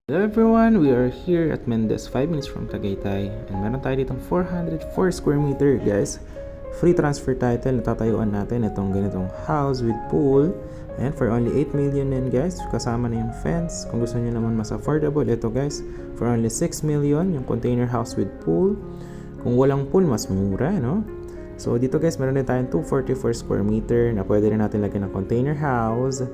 Hello everyone, we are here at Mendez 5 minutes from Tagaytay and meron tayo ditong 404 square meter guys. Free transfer title, natatayuan natin itong ganitong house with pool and for only 8 million yan guys, kasama na yung fence. Kung gusto nyo naman mas affordable, ito guys, for only 6 million yung container house with pool. Kung walang pool, mas mura, no? So dito guys, meron din tayong 244 square meter na pwede rin natin lagyan ng container house.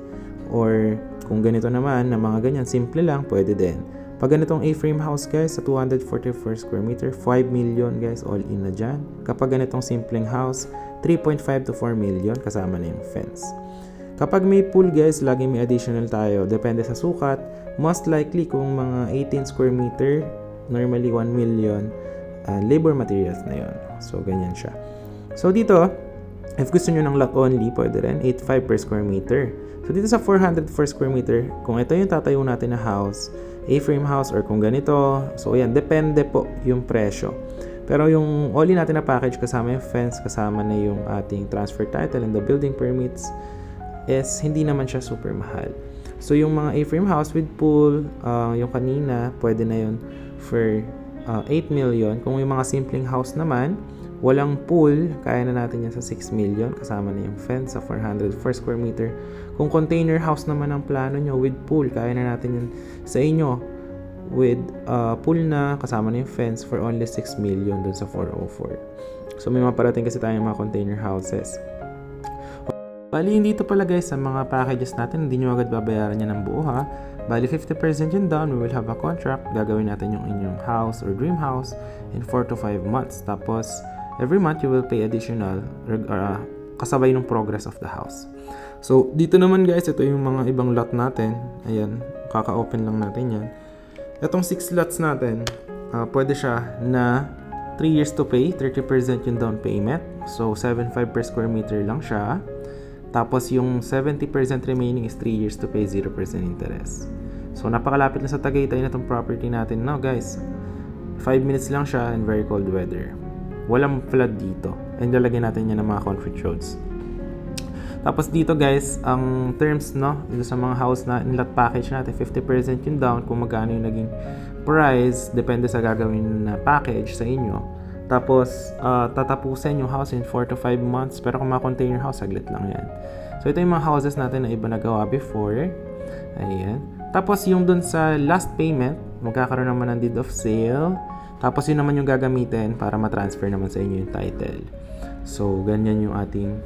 Or kung ganito naman, na mga ganyan, simple lang, pwede din. Pag ganitong A-frame house guys, sa 244 square meter, 5 million guys, all in na dyan. Kapag ganitong simpleng house, 3.5 to 4 million, kasama na yung fence. Kapag may pool guys, lagi may additional tayo. Depende sa sukat. Most likely, kung mga 18 square meter, normally 1 million, labor materials na yon. So, ganyan siya. So, dito, if gusto nyo ng lot only, pwede rin, 8.5 per square meter. So, dito sa 404 square meter, kung ito yung tatayo natin na house, A-frame house, or kung ganito, so yan, depende po yung presyo. Pero yung all-in natin na package, kasama yung fence, kasama na yung ating transfer title and the building permits, is hindi naman siya super mahal. So, yung mga A-frame house with pool, yung kanina, pwede na yun for 8 million. Kung yung mga simpleng house naman, walang pool, kaya na natin yan sa 6 million, kasama na yung fence sa 404 square meter. Kung container house naman ang plano nyo with pool, kaya na natin yan sa inyo with pool na, kasama na yung fence for only 6 million dun sa 404. So may maparating kasi tayong mga container houses. Bali, hindi ito pala guys sa mga packages natin, hindi nyo agad babayaran yan ng buo ha. Bali, 50% yun down, we will have a contract. Gagawin natin yung inyong house or dream house in 4 to 5 months. Tapos, every month you will pay additional kasabay ng progress of the house. So, dito naman guys, ito yung mga ibang lot natin. Ayan, kaka-open lang natin yan. Itong 6 lots natin, pwede siya na 3 years to pay, 30% yung down payment. So, 7.5 per square meter lang siya. Tapos, yung 70% remaining is 3 years to pay, 0% interest. So, napakalapit na sa Tagaytay na itong property natin now guys. 5 minutes lang siya and very cold weather. Walang flood dito. And lalagyan natin yan ng mga concrete roads. Tapos dito guys, ang terms no, dito sa mga house na in-lot package natin, 50% yung down kung magkano yung naging price, depende sa gagawin na package sa inyo. Tapos, tatapusin yung house in 4 to 5 months, pero kung mga container house, saglit lang yan. So, ito yung mga houses natin na iba nagawa before. Ayan. Tapos, yung dun sa last payment, magkakaroon naman ng deed of sale. Tapos, yun naman yung gagamitin para matransfer naman sa inyo yung title. So, ganyan yung ating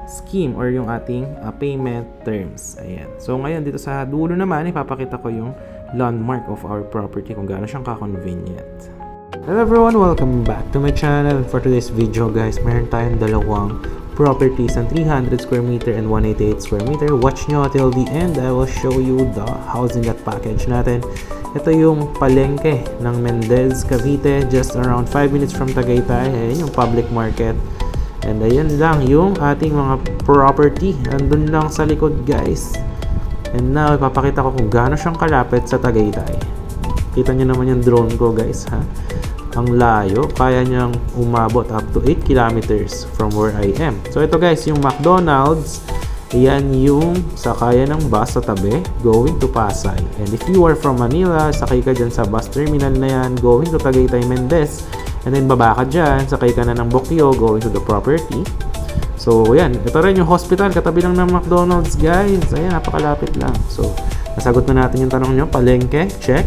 scheme or yung ating payment terms. Ayan. So, ngayon, dito sa dulo naman, ipapakita ko yung landmark of our property kung gaano siyang ka-convenient. Hello everyone! Welcome back to my channel. For today's video guys, meron tayong dalawang properties ng 300 square meter and 188 square meter. Watch nyo till the end. I will show you the housing lot package natin. Ito yung palengke ng Mendez, Cavite, just around 5 minutes from Tagaytay. Ayan yung public market. And ayan lang yung ating mga property. Andun lang sa likod guys. And now, ipapakita ko kung gaano siyang kalapit sa Tagaytay. Kita nyo naman yung drone ko guys ha. Ang layo, kaya niyang umabot up to 8 kilometers from where I am. So ito guys, yung McDonald's, yan yung sakaya ng bus sa tabi, going to Pasay. And if you are from Manila, sakay ka dyan sa bus terminal na yan, going to Tagaytay Mendez. And then baba ka dyan, sakay ka na ng Bokyo, going to the property. So yan, ito rin yung hospital, katabi lang ng McDonald's guys. Ayan, napakalapit lang. So, nasagot na natin yung tanong nyo, palengke, check.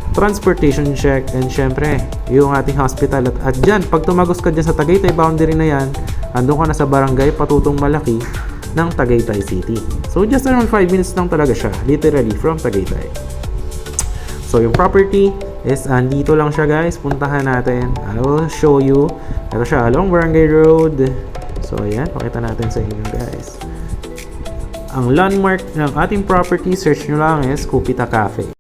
Transportation check, and syempre yung ating hospital at dyan, pag tumagos ka dyan sa Tagaytay boundary na yan, andun ka na sa barangay Patutong Malaki ng Tagaytay City. So just around 5 minutes lang talaga siya, literally from Tagaytay. So yung property is andito lang siya guys, puntahan natin. I will show you. Ito siya along Barangay Road. So ayan, pakita natin sa inyo guys. Ang landmark ng ating property, search nyo lang is Cupita Cafe.